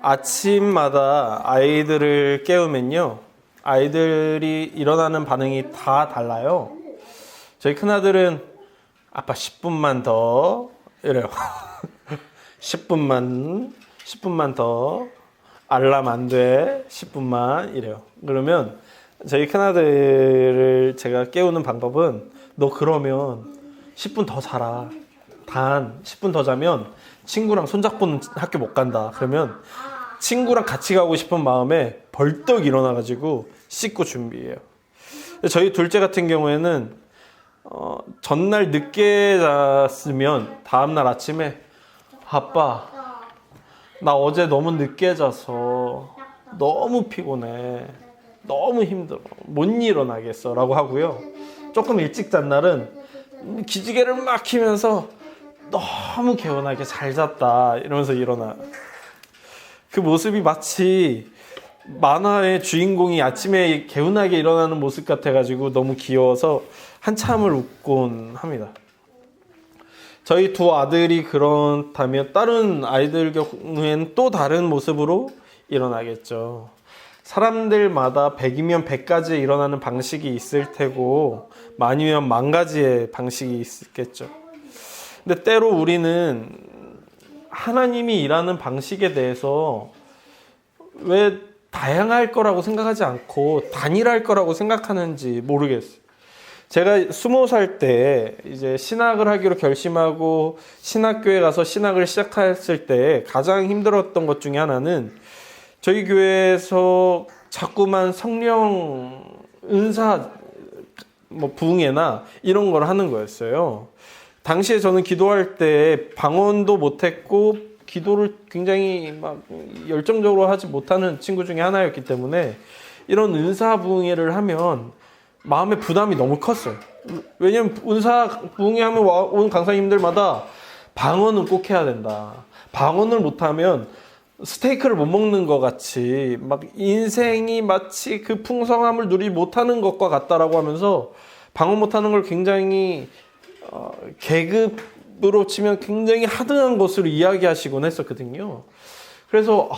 아침마다 아이들을 깨우면요, 아이들이 일어나는 반응이 다 달라요. 저희 큰아들은 아빠 10분만 더 이래요. 10분만 더, 알람 안 돼, 10분만 이래요. 그러면 저희 큰아들을 제가 깨우는 방법은, 너 그러면 10분 더 자라. 단 10분 더 자면 친구랑 손잡고는 학교 못 간다. 그러면 친구랑 같이 가고 싶은 마음에 벌떡 일어나가지고 씻고 준비해요. 저희 둘째 같은 경우에는 전날 늦게 잤으면 다음날 아침에, 아빠 나 어제 너무 늦게 자서 너무 피곤해, 너무 힘들어, 못 일어나겠어 라고 하고요. 조금 일찍 잔 날은 기지개를 막 키면서 너무 개운하게 잘 잤다 이러면서 일어나. 그 모습이 마치 만화의 주인공이 아침에 개운하게 일어나는 모습 같아가지고 너무 귀여워서 한참을 웃곤 합니다. 저희 두 아들이 그렇다면 다른 아이들 경우에는 또 다른 모습으로 일어나겠죠. 사람들마다 100이면 100가지 일어나는 방식이 있을 테고, 많으면 10,000가지의 방식이 있겠죠. 근데 때로 우리는 하나님이 일하는 방식에 대해서 왜 다양할 거라고 생각하지 않고 단일할 거라고 생각하는지 모르겠어요. 제가 20살 때 이제 신학을 하기로 결심하고 신학교에 가서 신학을 시작했을 때 가장 힘들었던 것 중에 하나는, 저희 교회에서 자꾸만 성령 은사 부흥회나 이런 걸 하는 거였어요. 당시에 저는 기도할 때 방언도 못했고 기도를 굉장히 막 열정적으로 하지 못하는 친구 중에 하나였기 때문에 이런 은사 부흥회를 하면 마음의 부담이 너무 컸어요. 왜냐면 은사 부흥회 하면 온 강사님들마다 방언은 꼭 해야 된다, 방언을 못하면 스테이크를 못 먹는 것 같이, 막 인생이 마치 그 풍성함을 누리지 못하는 것과 같다라고 하면서 방언 못하는 걸 굉장히 계급으로 치면 굉장히 하등한 것으로 이야기하시곤 했었거든요. 그래서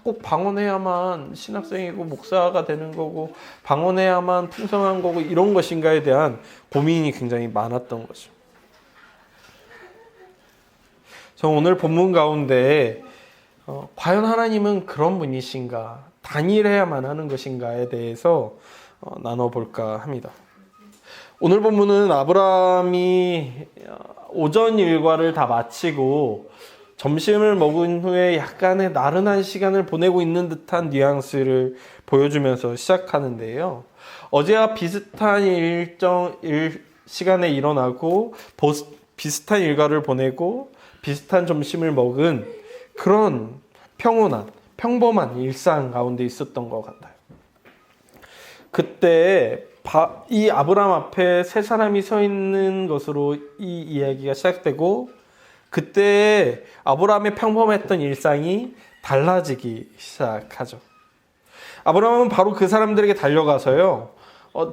꼭 방언해야만 신학생이고 목사가 되는 거고, 방언해야만 풍성한 거고 이런 것인가에 대한 고민이 굉장히 많았던 거죠. 저 오늘 본문 가운데 과연 하나님은 그런 분이신가, 단일해야만 하는 것인가에 대해서 나눠볼까 합니다. 오늘 본문은 아브라함이 오전 일과를 다 마치고 점심을 먹은 후에 약간의 나른한 시간을 보내고 있는 듯한 뉘앙스를 보여주면서 시작하는데요. 어제와 비슷한 시간에 일어나고 비슷한 일과를 보내고 비슷한 점심을 먹은 그런 평범한 일상 가운데 있었던 것 같아요. 그때 이 아브라함 앞에 세 사람이 서 있는 것으로 이 이야기가 시작되고, 그때 아브라함의 평범했던 일상이 달라지기 시작하죠. 아브라함은 바로 그 사람들에게 달려가서요,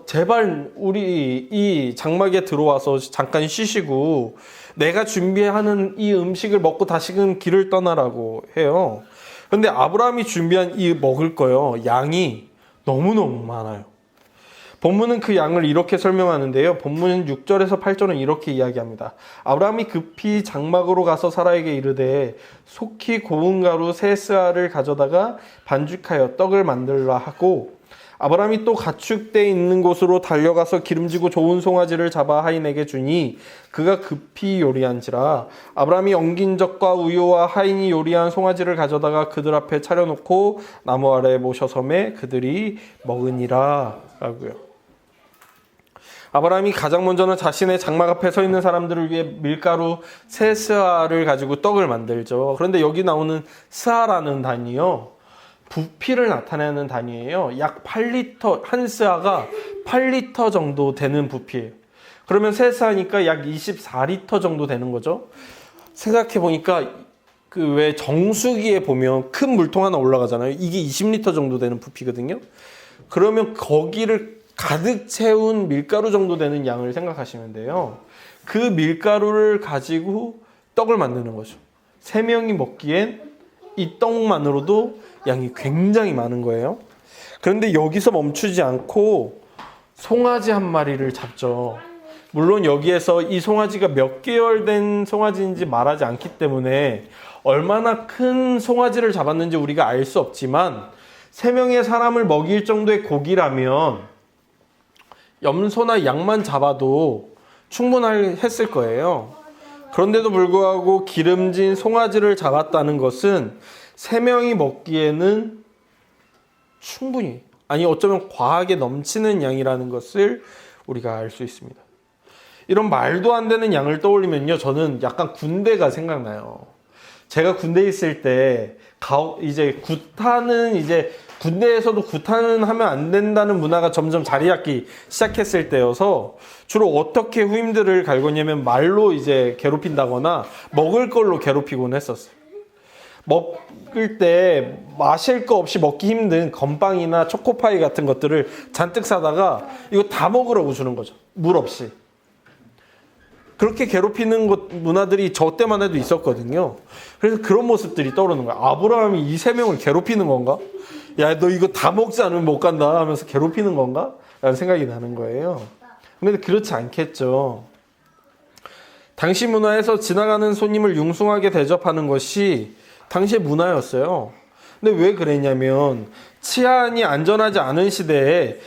제발 우리 이 장막에 들어와서 잠깐 쉬시고 내가 준비하는 이 음식을 먹고 다시금 길을 떠나라고 해요. 그런데 아브라함이 준비한 이 먹을 거요, 양이 너무너무 많아요. 본문은 그 양을 이렇게 설명하는데요. 본문 6절에서 8절은 이렇게 이야기합니다. 아브라함이 급히 장막으로 가서 사라에게 이르되 속히 고운 가루 세 스아를 가져다가 반죽하여 떡을 만들라 하고, 아브라함이 또 가축대 있는 곳으로 달려가서 기름지고 좋은 송아지를 잡아 하인에게 주니 그가 급히 요리한지라. 아브라함이 엉긴 젖과 우유와 하인이 요리한 송아지를 가져다가 그들 앞에 차려놓고 나무 아래 모셔 섬에 그들이 먹으니라 라고요. 아브라함이 가장 먼저는 자신의 장막 앞에 서 있는 사람들을 위해 밀가루 세 스아를 가지고 떡을 만들죠. 그런데 여기 나오는 스아라는 단위요, 부피를 나타내는 단위예요. 약 8리터, 한 스아가 8리터 정도 되는 부피예요. 그러면 세 스아니까 약 24리터 정도 되는 거죠. 생각해 보니까 그 왜 정수기에 보면 큰 물통 하나 올라가잖아요. 이게 20리터 정도 되는 부피거든요. 그러면 거기를 가득 채운 밀가루 정도 되는 양을 생각하시면 돼요. 그 밀가루를 가지고 떡을 만드는 거죠. 3명이 먹기엔 이 떡만으로도 양이 굉장히 많은 거예요. 그런데 여기서 멈추지 않고 송아지 한 마리를 잡죠. 물론 여기에서 이 송아지가 몇 개월 된 송아지인지 말하지 않기 때문에 얼마나 큰 송아지를 잡았는지 우리가 알 수 없지만 3명의 사람을 먹일 정도의 고기라면 염소나 양만 잡아도 충분했을 거예요. 그런데도 불구하고 기름진 송아지를 잡았다는 것은 3명이 먹기에는 충분히, 아니 어쩌면 과하게 넘치는 양이라는 것을 우리가 알 수 있습니다. 이런 말도 안 되는 양을 떠올리면요, 저는 약간 군대가 생각나요. 제가 군대에 있을 때 이제 구타는 이제 군대에서도 구타는 하면 안 된다는 문화가 점점 자리 잡기 시작했을 때여서 주로 어떻게 후임들을 갈궜냐면 말로 이제 괴롭힌다거나 먹을 걸로 괴롭히곤 했었어요. 먹을 때 마실 거 없이 먹기 힘든 건빵이나 초코파이 같은 것들을 잔뜩 사다가 이거 다 먹으라고 주는 거죠. 물 없이. 그렇게 괴롭히는 문화들이 저 때만 해도 있었거든요. 그래서 그런 모습들이 떠오르는 거야. 아브라함이 이 3명을 괴롭히는 건가? 야, 너 이거 다 먹지 않으면 못 간다 하면서 괴롭히는 건가? 라는 생각이 나는 거예요. 근데 그렇지 않겠죠. 당시 문화에서 지나가는 손님을 융숭하게 대접하는 것이 당시의 문화였어요. 근데 왜 그랬냐면 치안이 안전하지 않은 시대에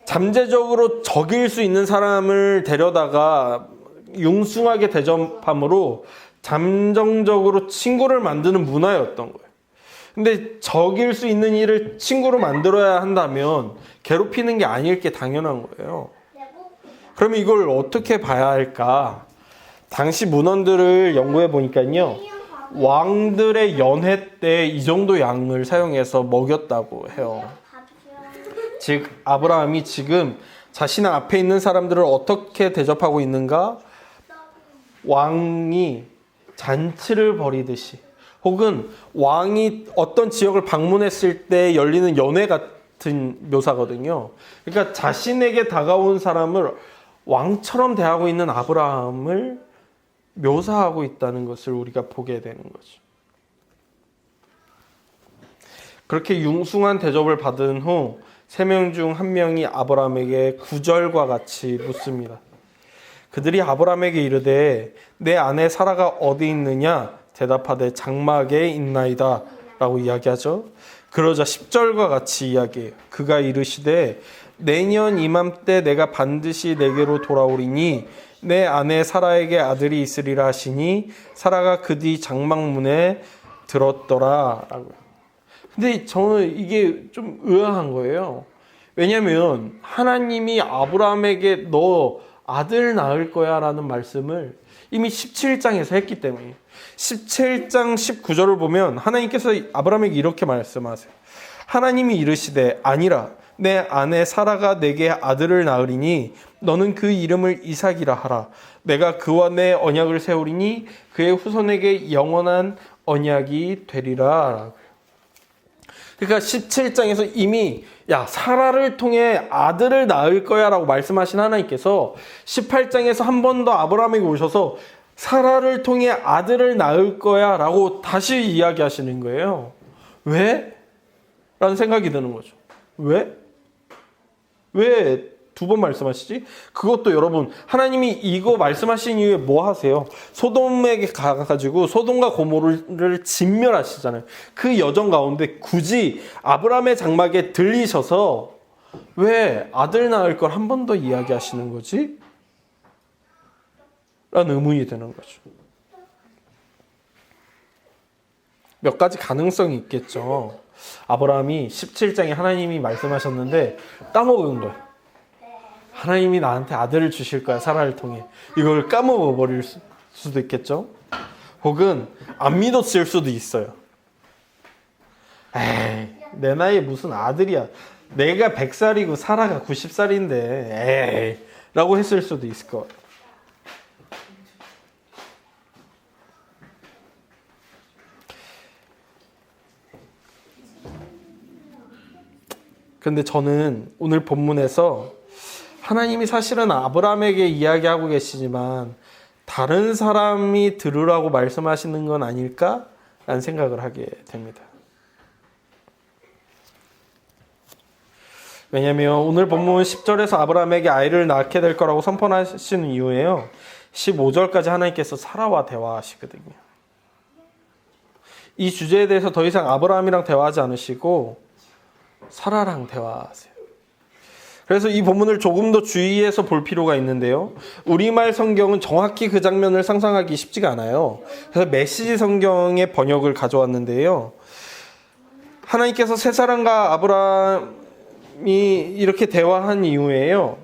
잠재적으로 적일 수 있는 사람을 데려다가 융숭하게 대접함으로 잠정적으로 친구를 만드는 문화였던 거예요. 근데 적일 수 있는 일을 친구로 만들어야 한다면 괴롭히는 게 아닐 게 당연한 거예요. 그러면 이걸 어떻게 봐야 할까? 당시 문헌들을 연구해 보니까요, 왕들의 연회 때 이 정도 양을 사용해서 먹였다고 해요. 즉 아브라함이 지금 자신 앞에 있는 사람들을 어떻게 대접하고 있는가? 왕이 잔치를 벌이듯이, 혹은 왕이 어떤 지역을 방문했을 때 열리는 연회 같은 묘사거든요. 그러니까 자신에게 다가온 사람을 왕처럼 대하고 있는 아브라함을 묘사하고 있다는 것을 우리가 보게 되는 거죠. 그렇게 융숭한 대접을 받은 후 3명 중 1명이 아브라함에게 구절과 같이 묻습니다. 그들이 아브라함에게 이르되 내 아내 사라가 어디 있느냐? 대답하되 장막에 있나이다 라고 이야기하죠. 그러자 10절과 같이 이야기해요. 그가 이르시되 내년 이맘때 내가 반드시 내게로 돌아오리니 내 아내 사라에게 아들이 있으리라 하시니 사라가 그 뒤 장막문에 들었더라 라고요. 근데 저는 이게 좀 의아한 거예요. 왜냐하면 하나님이 아브라함에게 너 아들 낳을 거야 라는 말씀을 이미 17장에서 했기 때문에 17장 19절을 보면 하나님께서 아브라함에게 이렇게 말씀하세요. 하나님이 이르시되 아니라 내 아내 사라가 내게 아들을 낳으리니 너는 그 이름을 이삭이라 하라. 내가 그와 내 언약을 세우리니 그의 후손에게 영원한 언약이 되리라. 그러니까 17장에서 이미 야 사라를 통해 아들을 낳을 거야 라고 말씀하신 하나님께서 18장에서 한 번 더 아브라함에게 오셔서 사라를 통해 아들을 낳을 거야 라고 다시 이야기하시는 거예요. 왜? 라는 생각이 드는 거죠. 왜? 왜 두 번 말씀하시지? 그것도 여러분 하나님이 이거 말씀하신 이후에 뭐 하세요? 소돔에게 가가지고 소돔과 고모를 진멸하시잖아요. 그 여정 가운데 굳이 아브라함의 장막에 들리셔서 왜 아들 낳을 걸 한 번 더 이야기하시는 거지? 라는 의문이 드는 거죠. 몇 가지 가능성이 있겠죠. 아브라함이 17장에 하나님이 말씀하셨는데 까먹은 거예요. 하나님이 나한테 아들을 주실 거야, 사라를 통해. 이걸 까먹어버릴 수도 있겠죠. 혹은 안 믿었을 수도 있어요. 에이, 내 나이에 무슨 아들이야. 내가 100살이고 사라가 90살인데 에이 라고 했을 수도 있을 것 같아요. 그런데 저는 오늘 본문에서 하나님이 사실은 아브라함에게 이야기하고 계시지만 다른 사람이 들으라고 말씀하시는 건 아닐까? 라는 생각을 하게 됩니다. 왜냐하면 오늘 본문 10절에서 아브라함에게 아이를 낳게 될 거라고 선포하시는 이유에요. 15절까지 하나님께서 사라와 대화하시거든요. 이 주제에 대해서 더 이상 아브라함이랑 대화하지 않으시고 사라랑 대화하세요. 그래서 이 본문을 조금 더 주의해서 볼 필요가 있는데요. 우리말 성경은 정확히 그 장면을 상상하기 쉽지가 않아요. 그래서 메시지 성경의 번역을 가져왔는데요. 하나님께서 세 사람과 아브라함이 이렇게 대화한 이후에요.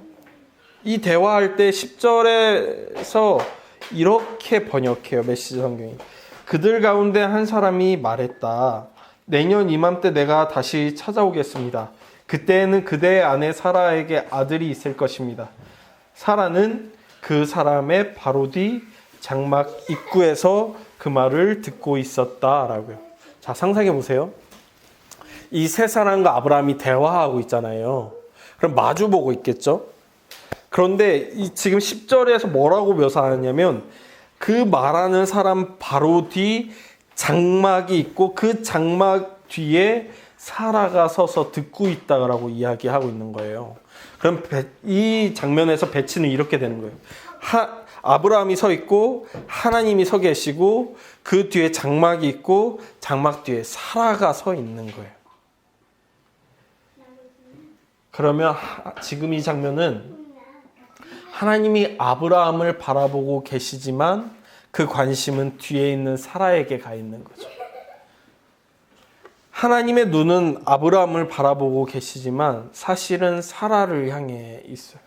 이 대화할 때 10절에서 이렇게 번역해요. 메시지 성경이. 그들 가운데 한 사람이 말했다. 내년 이맘때 내가 다시 찾아오겠습니다. 그때에는 그대의 아내 사라에게 아들이 있을 것입니다. 사라는 그 사람의 바로 뒤 장막 입구에서 그 말을 듣고 있었다라고요. 자, 상상해 보세요. 이 세 사람과 아브라함이 대화하고 있잖아요. 그럼 마주보고 있겠죠? 그런데 지금 10절에서 뭐라고 묘사하냐면 그 말하는 사람 바로 뒤 장막이 있고 그 장막 뒤에 사라가 서서 듣고 있다라고 이야기하고 있는 거예요. 그럼 이 장면에서 배치는 이렇게 되는 거예요. 아브라함이 서 있고 하나님이 서 계시고 그 뒤에 장막이 있고 장막 뒤에 사라가 서 있는 거예요. 그러면 지금 이 장면은 하나님이 아브라함을 바라보고 계시지만 그 관심은 뒤에 있는 사라에게 가 있는 거죠. 하나님의 눈은 아브라함을 바라보고 계시지만 사실은 사라를 향해 있어요.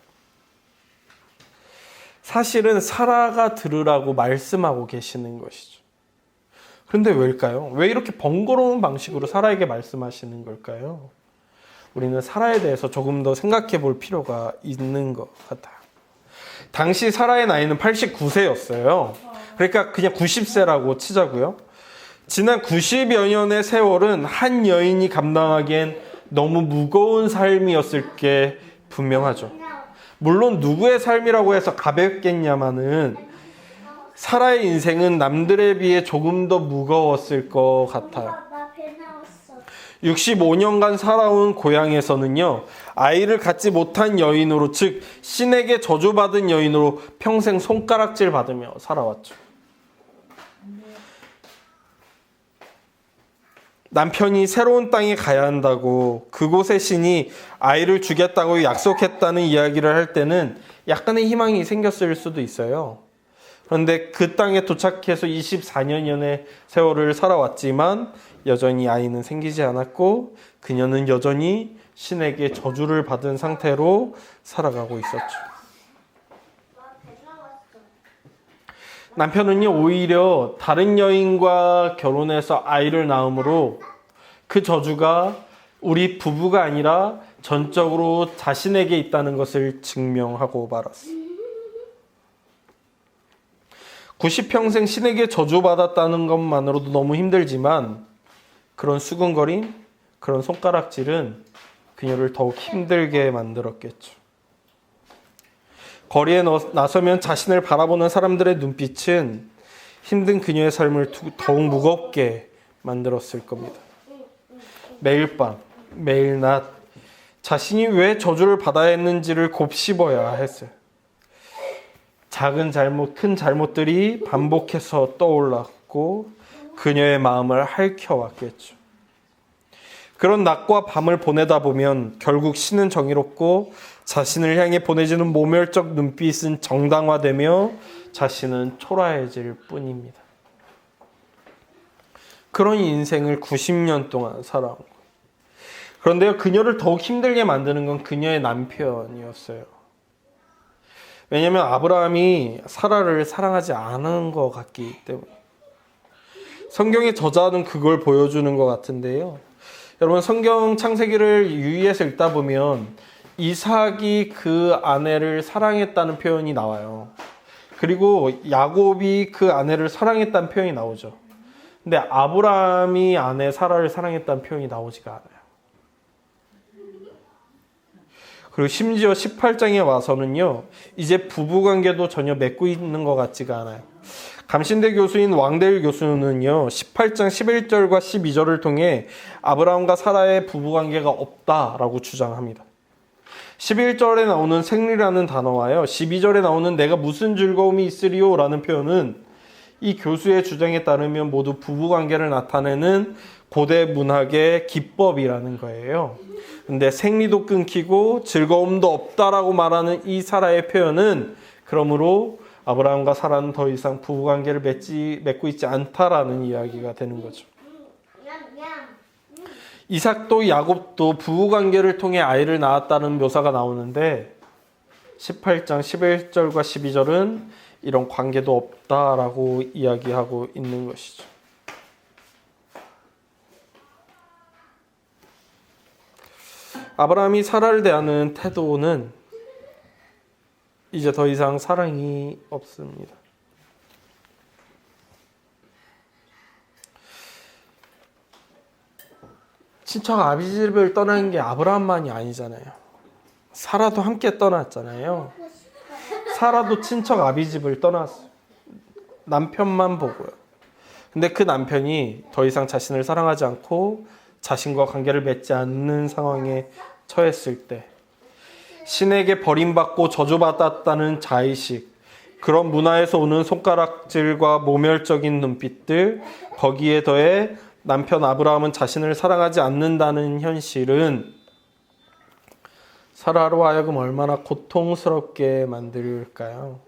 사실은 사라가 들으라고 말씀하고 계시는 것이죠. 그런데 왜일까요? 왜 이렇게 번거로운 방식으로 사라에게 말씀하시는 걸까요? 우리는 사라에 대해서 조금 더 생각해 볼 필요가 있는 것 같아요. 당시 사라의 나이는 89세였어요. 그러니까 그냥 90세라고 치자고요. 지난 90여 년의 세월은 한 여인이 감당하기엔 너무 무거운 삶이었을 게 분명하죠. 물론 누구의 삶이라고 해서 가볍겠냐마는 사라의 인생은 남들에 비해 조금 더 무거웠을 것 같아요. 65년간 살아온 고향에서는요, 아이를 갖지 못한 여인으로, 즉 신에게 저주받은 여인으로 평생 손가락질 받으며 살아왔죠. 남편이 새로운 땅에 가야 한다고 그곳의 신이 아이를 주겠다고 약속했다는 이야기를 할 때는 약간의 희망이 생겼을 수도 있어요. 그런데 그 땅에 도착해서 24년의 세월을 살아왔지만 여전히 아이는 생기지 않았고 그녀는 여전히 신에게 저주를 받은 상태로 살아가고 있었죠. 남편은요, 오히려 다른 여인과 결혼해서 아이를 낳음으로 그 저주가 우리 부부가 아니라 전적으로 자신에게 있다는 것을 증명하고 말았어요. 90평생 신에게 저주받았다는 것만으로도 너무 힘들지만 그런 수근거림, 그런 손가락질은 그녀를 더욱 힘들게 만들었겠죠. 거리에 나서면 자신을 바라보는 사람들의 눈빛은 힘든 그녀의 삶을 더욱 무겁게 만들었을 겁니다. 매일 밤, 매일 낮 자신이 왜 저주를 받아야 했는지를 곱씹어야 했어요. 작은 잘못, 큰 잘못들이 반복해서 떠올랐고 그녀의 마음을 핥혀왔겠죠. 그런 낮과 밤을 보내다 보면 결국 신은 정의롭고 자신을 향해 보내지는 모멸적 눈빛은 정당화되며 자신은 초라해질 뿐입니다. 그런 인생을 90년 동안 살아온 거예요. 그런데요, 그녀를 더욱 힘들게 만드는 건 그녀의 남편이었어요. 왜냐하면 아브라함이 사라를 사랑하지 않은 것 같기 때문에. 성경의 저자는 그걸 보여주는 것 같은데요. 여러분, 성경 창세기를 유의해서 읽다 보면 이삭이 그 아내를 사랑했다는 표현이 나와요. 그리고 야곱이 그 아내를 사랑했다는 표현이 나오죠. 근데 아브라함이 아내 사라를 사랑했다는 표현이 나오지가 않아요. 그리고 심지어 18장에 와서는요, 이제 부부관계도 전혀 맺고 있는 것 같지가 않아요. 감신대 교수인 왕대일 교수는요, 18장 11절과 12절을 통해 아브라함과 사라의 부부관계가 없다라고 주장합니다. 11절에 나오는 생리라는 단어와요, 12절에 나오는 내가 무슨 즐거움이 있으리요 라는 표현은 이 교수의 주장에 따르면 모두 부부관계를 나타내는 고대 문학의 기법이라는 거예요. 근데 생리도 끊기고 즐거움도 없다라고 말하는 이 사라의 표현은 그러므로 아브라함과 사라는 더 이상 부부관계를 맺고 있지 않다라는 이야기가 되는 거죠. 이삭도 야곱도 부부관계를 통해 아이를 낳았다는 묘사가 나오는데 18장 11절과 12절은 이런 관계도 없다라고 이야기하고 있는 것이죠. 아브라함이 사라를 대하는 태도는 이제 더 이상 사랑이 없습니다. 친척 아비집을 떠나는 게 아브라함만이 아니잖아요. 사라도 함께 떠났잖아요. 사라도 친척 아비집을 떠났어요. 남편만 보고요. 근데 그 남편이 더 이상 자신을 사랑하지 않고 자신과 관계를 맺지 않는 상황에 처했을 때 신에게 버림받고 저주받았다는 자의식, 그런 문화에서 오는 손가락질과 모멸적인 눈빛들, 거기에 더해 남편 아브라함은 자신을 사랑하지 않는다는 현실은 사라로 하여금 얼마나 고통스럽게 만들까요?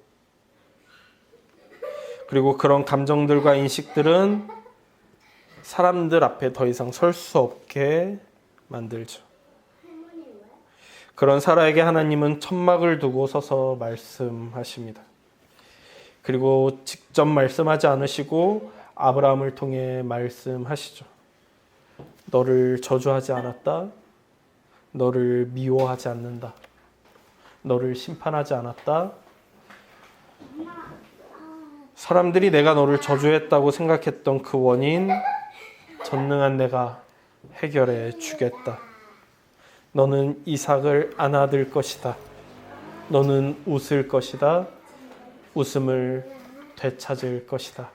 그리고 그런 감정들과 인식들은 사람들 앞에 더 이상 설 수 없게 만들죠. 그런 사라에게 하나님은 천막을 두고 서서 말씀하십니다. 그리고 직접 말씀하지 않으시고 아브라함을 통해 말씀하시죠. 너를 저주하지 않았다. 너를 미워하지 않는다. 너를 심판하지 않았다. 사람들이 내가 너를 저주했다고 생각했던 그 원인, 전능한 내가 해결해 주겠다. 너는 이삭을 안아들 것이다. 너는 웃을 것이다. 웃음을 되찾을 것이다.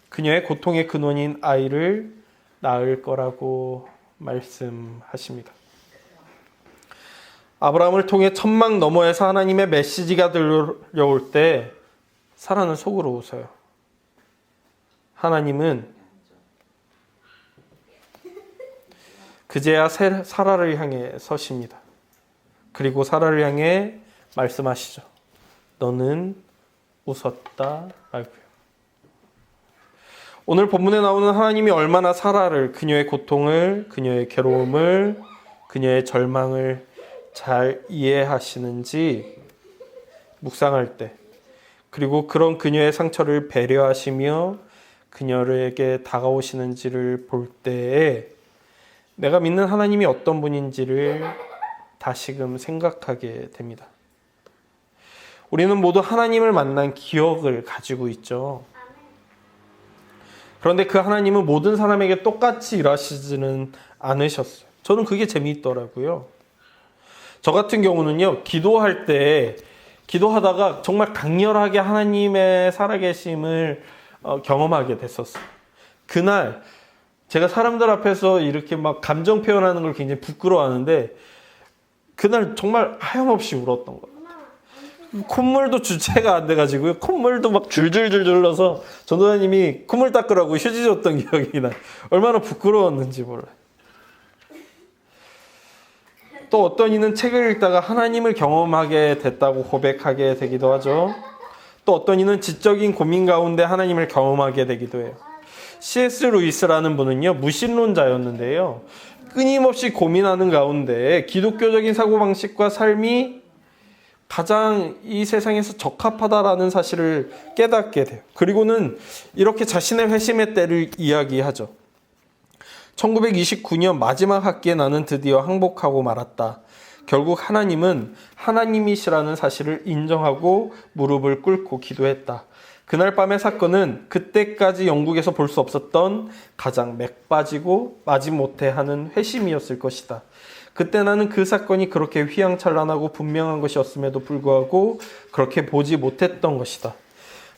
그녀의 고통의 근원인 아이를 낳을 거라고 말씀하십니다. 아브라함을 통해 천막 너머에서 하나님의 메시지가 들려올 때 사라는 속으로 웃어요. 하나님은 그제야 사라를 향해 서십니다. 그리고 사라를 향해 말씀하시죠. 너는 웃었다 말고요. 오늘 본문에 나오는 하나님이 얼마나 사라를, 그녀의 고통을, 그녀의 괴로움을, 그녀의 절망을 잘 이해하시는지 묵상할 때, 그리고 그런 그녀의 상처를 배려하시며 그녀에게 다가오시는지를 볼 때에 내가 믿는 하나님이 어떤 분인지를 다시금 생각하게 됩니다. 우리는 모두 하나님을 만난 기억을 가지고 있죠. 그런데 그 하나님은 모든 사람에게 똑같이 일하시지는 않으셨어요. 저는 그게 재미있더라고요. 저 같은 경우는요, 기도할 때 기도하다가 정말 강렬하게 하나님의 살아계심을 경험하게 됐었어요. 그날 제가 사람들 앞에서 이렇게 막 감정 표현하는 걸 굉장히 부끄러워하는데 그날 정말 하염없이 울었던 거예요. 콧물도 주체가 안 돼가지고요. 콧물도 막 줄줄줄 흘러서 전도사님이 콧물 닦으라고 휴지 줬던 기억이 나요. 얼마나 부끄러웠는지 몰라요. 또 어떤 이는 책을 읽다가 하나님을 경험하게 됐다고 고백하게 되기도 하죠. 또 어떤 이는 지적인 고민 가운데 하나님을 경험하게 되기도 해요. C.S. 루이스라는 분은요, 무신론자였는데요, 끊임없이 고민하는 가운데 기독교적인 사고방식과 삶이 가장 이 세상에서 적합하다라는 사실을 깨닫게 돼요. 그리고는 이렇게 자신의 회심의 때를 이야기하죠. 1929년 마지막 학기에 나는 드디어 항복하고 말았다. 결국 하나님은 하나님이시라는 사실을 인정하고 무릎을 꿇고 기도했다. 그날 밤의 사건은 그때까지 영국에서 볼 수 없었던 가장 맥 빠지고 마지못해 하는 회심이었을 것이다. 그때 나는 그 사건이 그렇게 휘황찬란하고 분명한 것이었음에도 불구하고 그렇게 보지 못했던 것이다.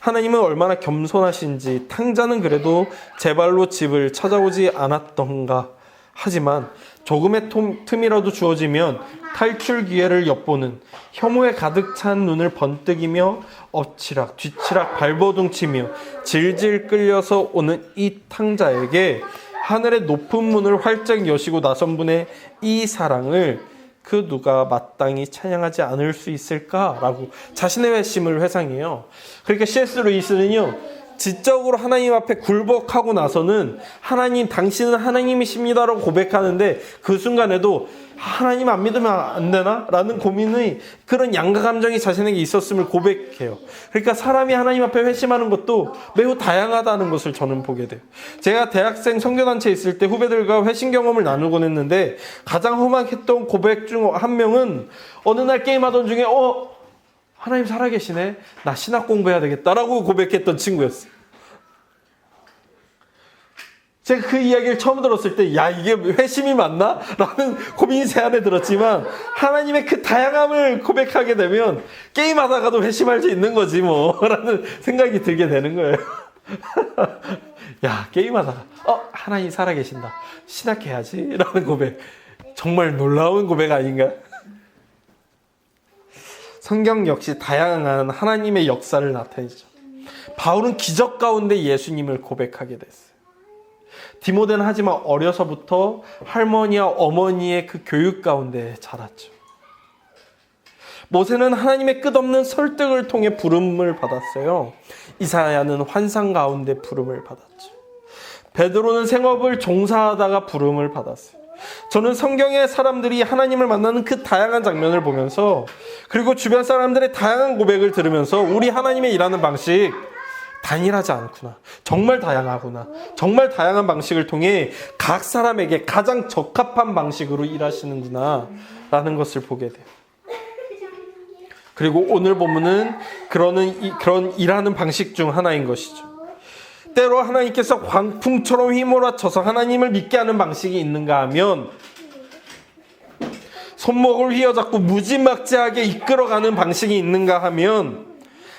하나님은 얼마나 겸손하신지 탕자는 그래도 제 발로 집을 찾아오지 않았던가. 하지만 조금의 틈이라도 주어지면 탈출 기회를 엿보는 혐오에 가득 찬 눈을 번뜩이며 엎치락 뒤치락 발버둥치며 질질 끌려서 오는 이 탕자에게 하늘의 높은 문을 활짝 여시고 나선 분의 이 사랑을 그 누가 마땅히 찬양하지 않을 수 있을까라고 자신의 회심을 회상해요. 그러니까 C.S. 루이스는요, 지적으로 하나님 앞에 굴복하고 나서는 하나님, 당신은 하나님이십니다라고 고백하는데 그 순간에도 하나님 안 믿으면 안 되나? 라는 고민의 그런 양가 감정이 자신에게 있었음을 고백해요. 그러니까 사람이 하나님 앞에 회심하는 것도 매우 다양하다는 것을 저는 보게 돼요. 제가 대학생 선교단체에 있을 때 후배들과 회심 경험을 나누곤 했는데 가장 험악했던 고백 중 한 명은 어느 날 게임하던 중에 하나님 살아계시네, 나 신학 공부해야 되겠다라고 고백했던 친구였어요. 제가 그 이야기를 처음 들었을 때 야, 이게 회심이 맞나? 라는 고민이 제 안에 들었지만 하나님의 그 다양함을 고백하게 되면 게임하다가도 회심할 수 있는 거지 뭐 라는 생각이 들게 되는 거예요. 야, 게임하다가 하나님 살아계신다, 신학해야지 라는 고백, 정말 놀라운 고백 아닌가? 성경 역시 다양한 하나님의 역사를 나타내죠. 바울은 기적 가운데 예수님을 고백하게 됐어요. 디모데는 하지만 어려서부터 할머니와 어머니의 그 교육 가운데 자랐죠. 모세는 하나님의 끝없는 설득을 통해 부름을 받았어요. 이사야는 환상 가운데 부름을 받았죠. 베드로는 생업을 종사하다가 부름을 받았어요. 저는 성경의 사람들이 하나님을 만나는 그 다양한 장면을 보면서, 그리고 주변 사람들의 다양한 고백을 들으면서 우리 하나님의 일하는 방식 단일하지 않구나, 정말 다양하구나, 정말 다양한 방식을 통해 각 사람에게 가장 적합한 방식으로 일하시는구나 라는 것을 보게 돼요. 그리고 오늘 본문은 그런 일하는 방식 중 하나인 것이죠. 때로 하나님께서 광풍처럼 휘몰아쳐서 하나님을 믿게 하는 방식이 있는가 하면, 손목을 휘어잡고 무지막지하게 이끌어가는 방식이 있는가 하면,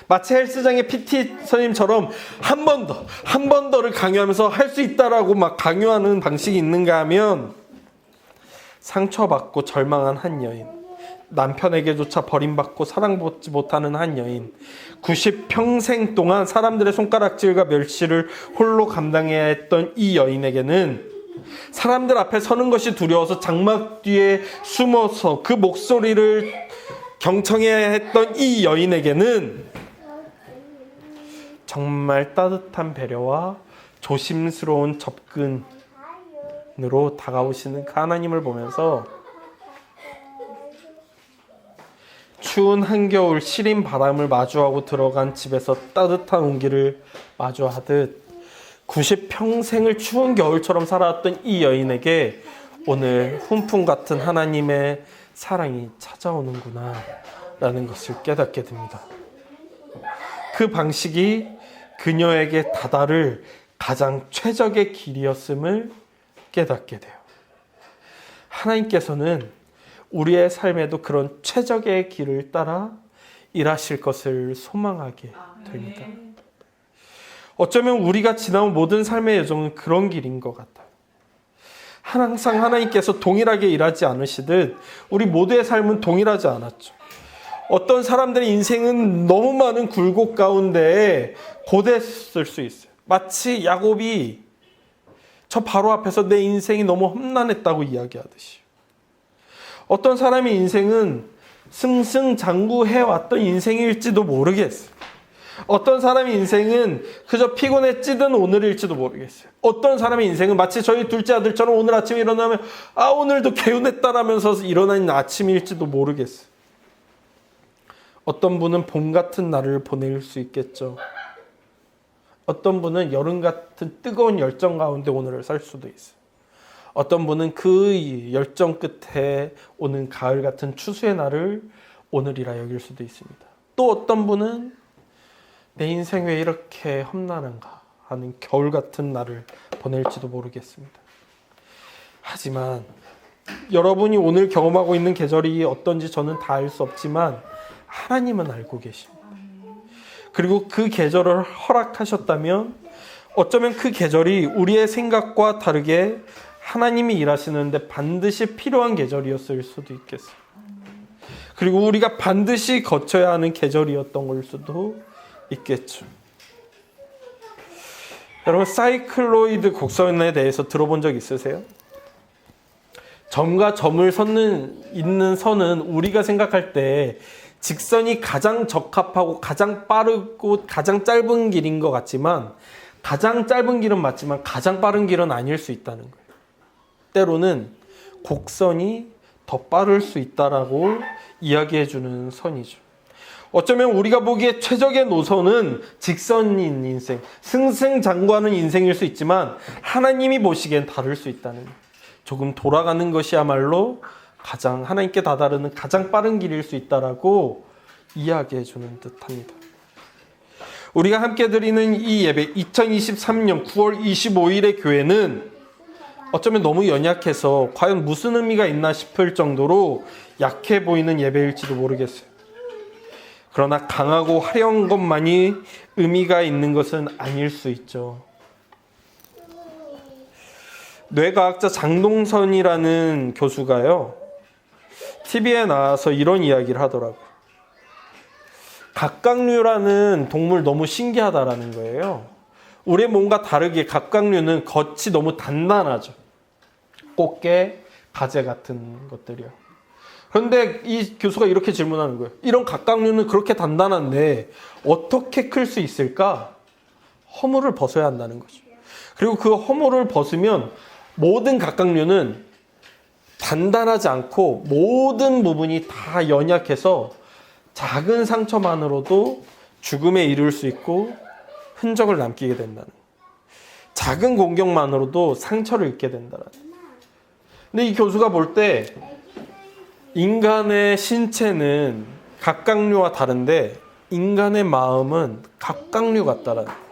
마치 헬스장의 PT 선생님처럼 한 번 더를 강요하면서 할 수 있다라고 막 강요하는 방식이 있는가 하면, 상처받고 절망한 한 여인, 남편에게조차 버림받고 사랑받지 못하는 한 여인, 90평생 동안 사람들의 손가락질과 멸시를 홀로 감당해야 했던 이 여인에게는, 사람들 앞에 서는 것이 두려워서 장막 뒤에 숨어서 그 목소리를 경청해야 했던 이 여인에게는 정말 따뜻한 배려와 조심스러운 접근으로 다가오시는 그 하나님을 보면서 추운 한겨울 시린 바람을 마주하고 들어간 집에서 따뜻한 온기를 마주하듯 90평생을 추운 겨울처럼 살아왔던 이 여인에게 오늘 훈풍 같은 하나님의 사랑이 찾아오는구나 라는 것을 깨닫게 됩니다. 그 방식이 그녀에게 다다를 가장 최적의 길이었음을 깨닫게 돼요. 하나님께서는 우리의 삶에도 그런 최적의 길을 따라 일하실 것을 소망하게 됩니다. 어쩌면 우리가 지나온 모든 삶의 여정은 그런 길인 것 같아요. 항상 하나님께서 동일하게 일하지 않으시듯 우리 모두의 삶은 동일하지 않았죠. 어떤 사람들의 인생은 너무 많은 굴곡 가운데 고됐을 수 있어요. 마치 야곱이 저 바로 앞에서 내 인생이 너무 험난했다고 이야기하듯이, 어떤 사람의 인생은 승승장구해왔던 인생일지도 모르겠어요. 어떤 사람의 인생은 그저 피곤해 찌든 오늘일지도 모르겠어요. 어떤 사람의 인생은 마치 저희 둘째 아들처럼 오늘 아침에 일어나면 오늘도 개운했다라면서 일어나는 아침일지도 모르겠어요. 어떤 분은 봄 같은 날을 보낼 수 있겠죠. 어떤 분은 여름 같은 뜨거운 열정 가운데 오늘을 살 수도 있어요. 어떤 분은 그 열정 끝에 오는 가을 같은 추수의 날을 오늘이라 여길 수도 있습니다. 또 어떤 분은 내 인생 왜 이렇게 험난한가 하는 겨울 같은 날을 보낼지도 모르겠습니다. 하지만 여러분이 오늘 경험하고 있는 계절이 어떤지 저는 다 알 수 없지만 하나님은 알고 계십니다. 그리고 그 계절을 허락하셨다면 어쩌면 그 계절이 우리의 생각과 다르게 하나님이 일하시는데 반드시 필요한 계절이었을 수도 있겠어요. 그리고 우리가 반드시 거쳐야 하는 계절이었던 걸 수도 있겠죠. 여러분, 사이클로이드 곡선에 대해서 들어본 적 있으세요? 점과 점을 잇는 선은 우리가 생각할 때 직선이 가장 적합하고 가장 빠르고 가장 짧은 길인 것 같지만, 가장 짧은 길은 맞지만 가장 빠른 길은 아닐 수 있다는 거예요. 때로는 곡선이 더 빠를 수 있다라고 이야기해주는 선이죠. 어쩌면 우리가 보기에 최적의 노선은 직선인 인생, 승승장구하는 인생일 수 있지만 하나님이 보시기엔 다를 수 있다는 거예요. 조금 돌아가는 것이야말로 가장 하나님께 다다르는 가장 빠른 길일 수 있다라고 이야기해주는 듯합니다. 우리가 함께 드리는 이 예배, 2023년 9월 25일의 교회는 어쩌면 너무 연약해서 과연 무슨 의미가 있나 싶을 정도로 약해 보이는 예배일지도 모르겠어요. 그러나 강하고 화려한 것만이 의미가 있는 것은 아닐 수 있죠. 뇌과학자 장동선이라는 교수가요, TV에 나와서 이런 이야기를 하더라고요. 갑각류라는 동물 너무 신기하다라는 거예요. 우리의 몸과 다르게 갑각류는 겉이 너무 단단하죠. 꽃게, 가재 같은 것들이요. 그런데 이 교수가 이렇게 질문하는 거예요. 이런 갑각류는 그렇게 단단한데 어떻게 클 수 있을까? 허물을 벗어야 한다는 거죠. 그리고 그 허물을 벗으면 모든 갑각류는 단단하지 않고 모든 부분이 다 연약해서 작은 상처만으로도 죽음에 이를 수 있고 흔적을 남기게 된다는 거예요. 작은 공격만으로도 상처를 입게 된다는 거예요. 근데 이 교수가 볼 때 인간의 신체는 갑각류와 다른데 인간의 마음은 갑각류 같다라는 거예요.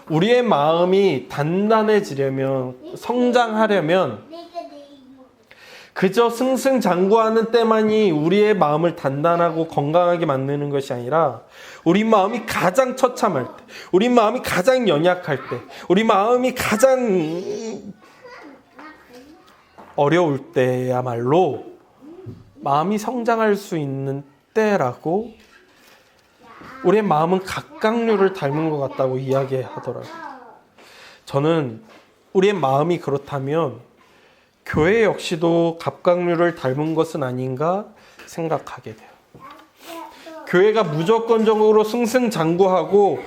우리의 마음이 단단해지려면, 성장하려면 그저 승승장구하는 때만이 우리의 마음을 단단하고 건강하게 만드는 것이 아니라 우리 마음이 가장 처참할 때, 우리 마음이 가장 연약할 때, 우리 마음이 가장 어려울 때야말로 마음이 성장할 수 있는 때라고, 우리의 마음은 갑각류를 닮은 것 같다고 이야기하더라고요. 저는 우리의 마음이 그렇다면 교회 역시도 갑각류를 닮은 것은 아닌가 생각하게 돼요. 교회가 무조건적으로 승승장구하고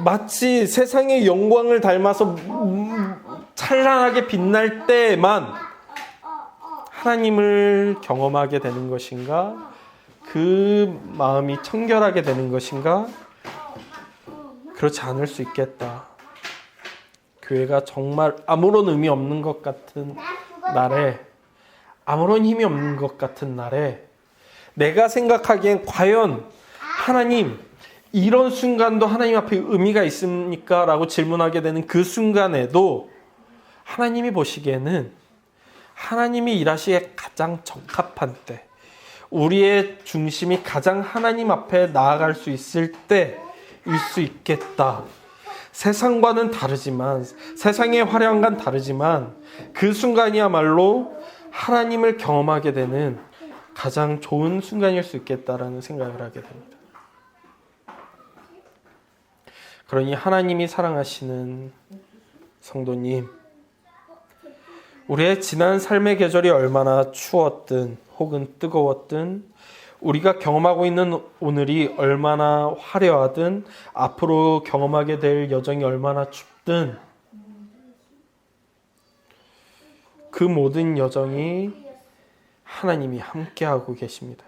마치 세상의 영광을 닮아서 찬란하게 빛날 때만 하나님을 경험하게 되는 것인가? 그 마음이 청결하게 되는 것인가? 그렇지 않을 수 있겠다. 교회가 정말 아무런 의미 없는 것 같은 날에, 아무런 힘이 없는 것 같은 날에 내가 생각하기엔 과연 하나님, 이런 순간도 하나님 앞에 의미가 있습니까? 라고 질문하게 되는 그 순간에도 하나님이 보시기에는 하나님이 일하시기에 가장 적합한 때, 우리의 중심이 가장 하나님 앞에 나아갈 수 있을 때일 수 있겠다. 세상과는 다르지만, 세상의 화려함과는 다르지만 그 순간이야말로 하나님을 경험하게 되는 가장 좋은 순간일 수 있겠다라는 생각을 하게 됩니다. 그러니 하나님이 사랑하시는 성도님, 우리의 지난 삶의 계절이 얼마나 추웠든 혹은 뜨거웠든, 우리가 경험하고 있는 오늘이 얼마나 화려하든, 앞으로 경험하게 될 여정이 얼마나 춥든, 그 모든 여정이 하나님이 함께하고 계십니다.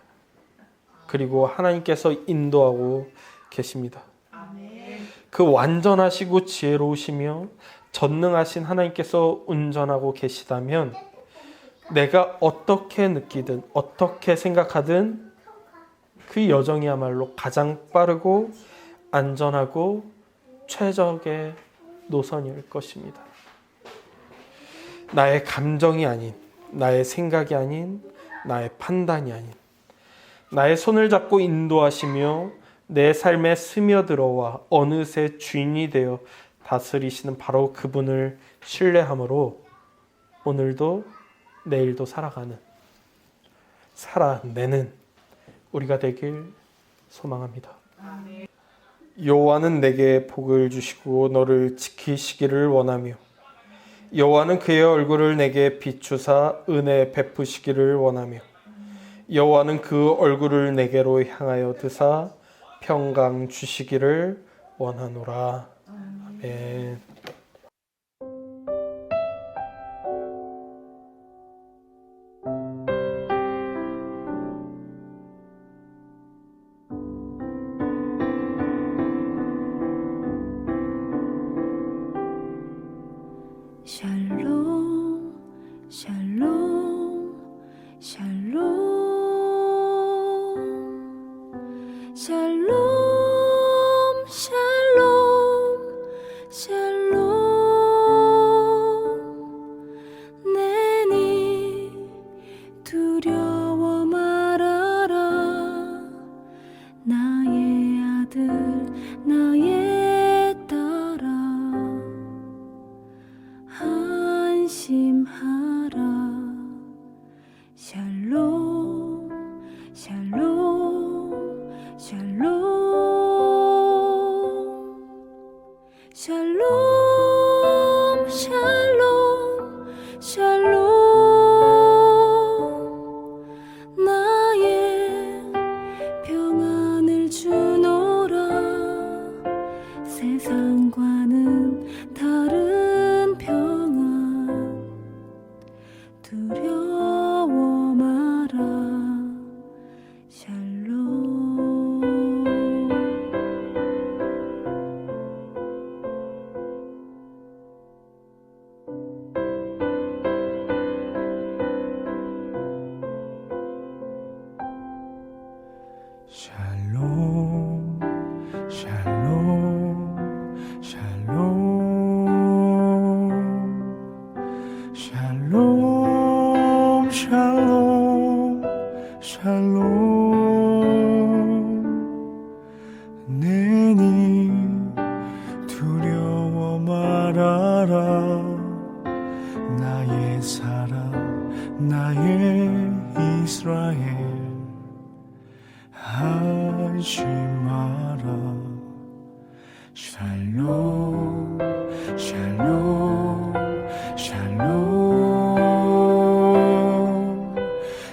그리고 하나님께서 인도하고 계십니다. 그 완전하시고 지혜로우시며 전능하신 하나님께서 운전하고 계시다면 내가 어떻게 느끼든 어떻게 생각하든 그 여정이야말로 가장 빠르고 안전하고 최적의 노선일 것입니다. 나의 감정이 아닌, 나의 생각이 아닌, 나의 판단이 아닌, 나의 손을 잡고 인도하시며 내 삶에 스며들어와 어느새 주인이 되어 다스리시는 바로 그분을 신뢰함으로 오늘도 내일도 살아내는 우리가 되길 소망합니다. 여호와는 내게 복을 주시고 너를 지키시기를 원하며 여호와는 그의 얼굴을 내게 비추사 은혜 베푸시기를 원하며 여호와는 그 얼굴을 내게로 향하여 드사 평강 주시기를 원하노라. 아멘. 샬롬 샬롬 샬롬 샬롬 샬롬 샬롬 내니 두려워 말아라 나의 아들 나의 딸아 안심하라 샬롬 샬롬 샬롬 샬롬 샬롬 샬롬 나의 평안을 주노라 세상과는 다른 평안 두려워 마라 샬롬 샬롬 샬롬 샬롬 샬롬 샬롬 샬롬 내니 두려워 말아라 나의 사랑 나의 이스라엘 안심하라 샬롬 샬롬 샬롬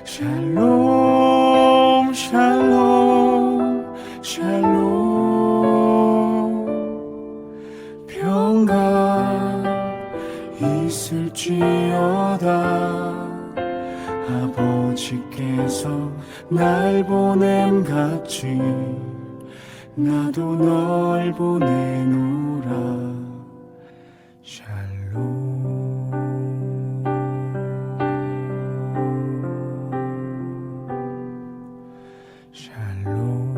샬롬 샬롬 샬롬 평강 있을지어다 아버지께서 날 보냄 같이 나도 널 보내노라 샬롬 샬롬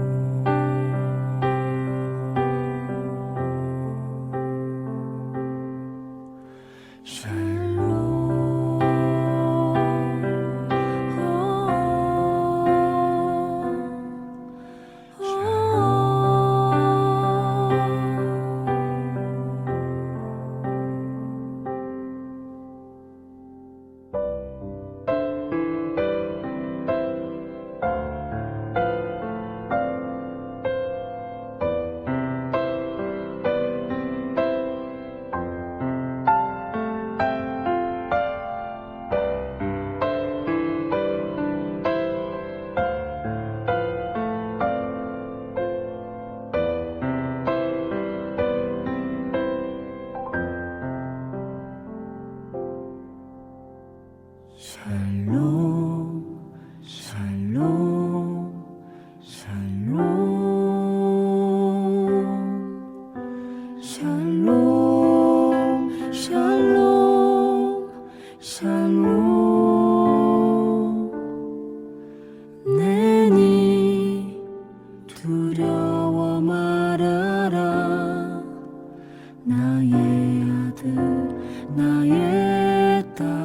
나의 아들 나의 딸